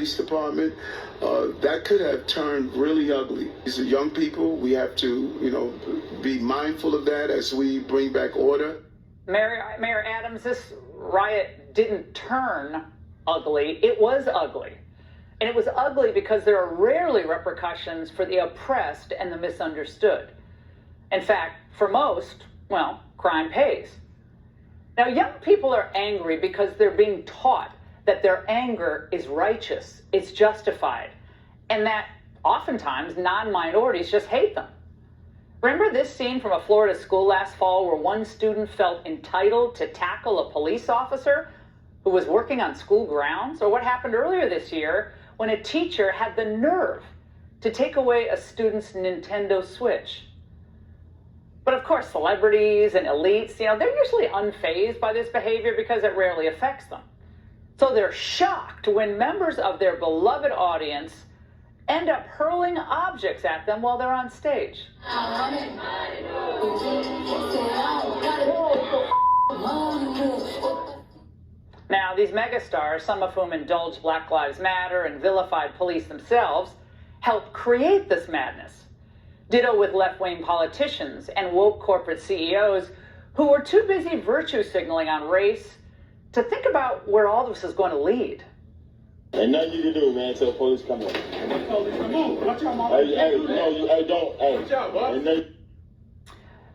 police department, that could have turned really ugly. These are young people. We have to, be mindful of that as we bring back order. Mayor Adams, this riot didn't turn ugly. It was ugly. And it was ugly because there are rarely repercussions for the oppressed and the misunderstood. In fact, for most, well, crime pays. Now, young people are angry because they're being taught that their anger is righteous, it's justified, and that oftentimes non-minorities just hate them. Remember this scene from a Florida school last fall where one student felt entitled to tackle a police officer who was working on school grounds? Or what happened earlier this year when a teacher had the nerve to take away a student's Nintendo Switch? But of course, celebrities and elites, they're usually unfazed by this behavior because it rarely affects them. So they're shocked when members of their beloved audience end up hurling objects at them while they're on stage. Now, these megastars, some of whom indulged Black Lives Matter and vilified police themselves, helped create this madness. Ditto with left-wing politicians and woke corporate CEOs who were too busy virtue signaling on race to think about where all this is going to lead. Ain't nothing you can do, man, until police come in.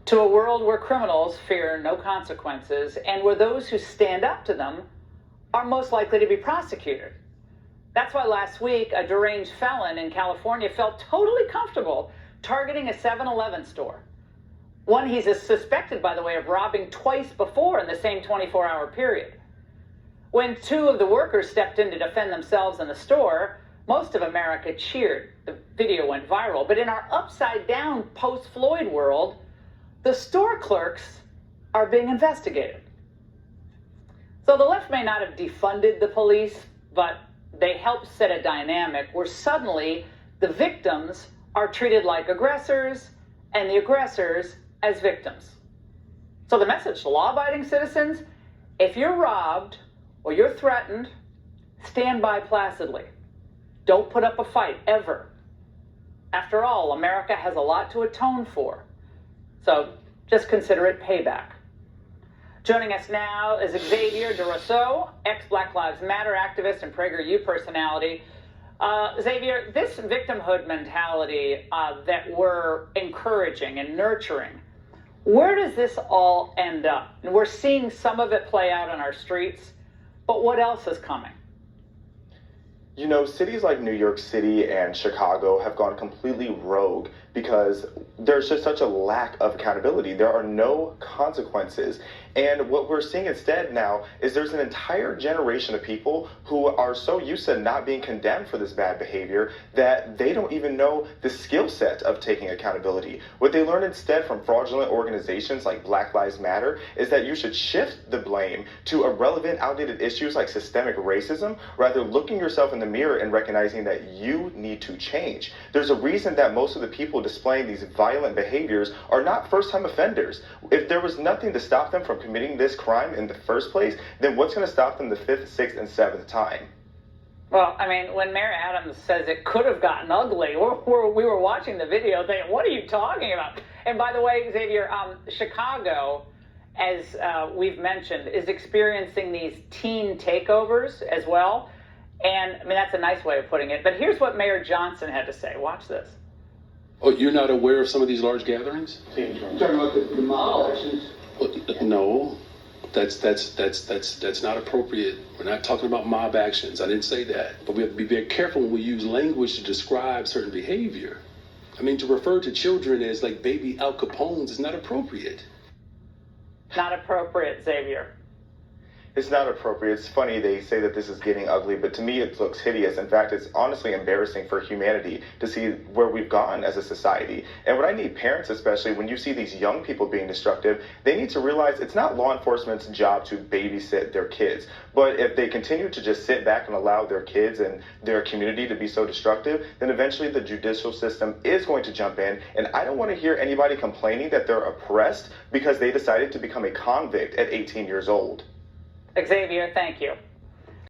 To a world where criminals fear no consequences and where those who stand up to them are most likely to be prosecuted. That's why last week, a deranged felon in California felt totally comfortable targeting a 7-Eleven store. One he's suspected, by the way, of robbing twice before in the same 24-hour period. When two of the workers stepped in to defend themselves in the store, most of America cheered. The video went viral. But in our upside-down post-Floyd world, the store clerks are being investigated. So the left may not have defunded the police, but they helped set a dynamic where suddenly the victims are treated like aggressors and the aggressors as victims. So the message to law-abiding citizens, if you're robbed or you're threatened, stand by placidly. Don't put up a fight, ever. After all, America has a lot to atone for. So just consider it payback. Joining us now is Xavier DeRousseau, ex-Black Lives Matter activist and PragerU personality. Xavier, this victimhood mentality that we're encouraging and nurturing, where does this all end up? And we're seeing some of it play out on our streets, but what else is coming? Cities like New York City and Chicago have gone completely rogue because there's just such a lack of accountability. There are no consequences. And what we're seeing instead now is there's an entire generation of people who are so used to not being condemned for this bad behavior that they don't even know the skill set of taking accountability. What they learn instead from fraudulent organizations like Black Lives Matter is that you should shift the blame to irrelevant, outdated issues like systemic racism, rather looking yourself in the mirror and recognizing that you need to change. There's a reason that most of the people displaying these violent behaviors are not first-time offenders. If there was nothing to stop them from committing this crime in the first place, then what's going to stop them the 5th, 6th, and 7th time? Well, I mean, when Mayor Adams says it could have gotten ugly, we were watching the video thinking, what are you talking about? And by the way, Xavier, Chicago, as we've mentioned, is experiencing these teen takeovers as well. And I mean, that's a nice way of putting it. But here's what Mayor Johnson had to say. Watch this. Oh, you're not aware of some of these large gatherings? You're talking about the mob actions? No, that's not appropriate. We're not talking about mob actions. I didn't say that. But we have to be very careful when we use language to describe certain behavior. I mean, to refer to children as like baby Al Capones is not appropriate. Not appropriate, Xavier. It's not appropriate. It's funny they say that this is getting ugly, but to me it looks hideous. In fact, it's honestly embarrassing for humanity to see where we've gone as a society. And what I need parents, especially when you see these young people being destructive, they need to realize it's not law enforcement's job to babysit their kids. But if they continue to just sit back and allow their kids and their community to be so destructive, then eventually the judicial system is going to jump in. And I don't want to hear anybody complaining that they're oppressed because they decided to become a convict at 18 years old. Xavier, thank you.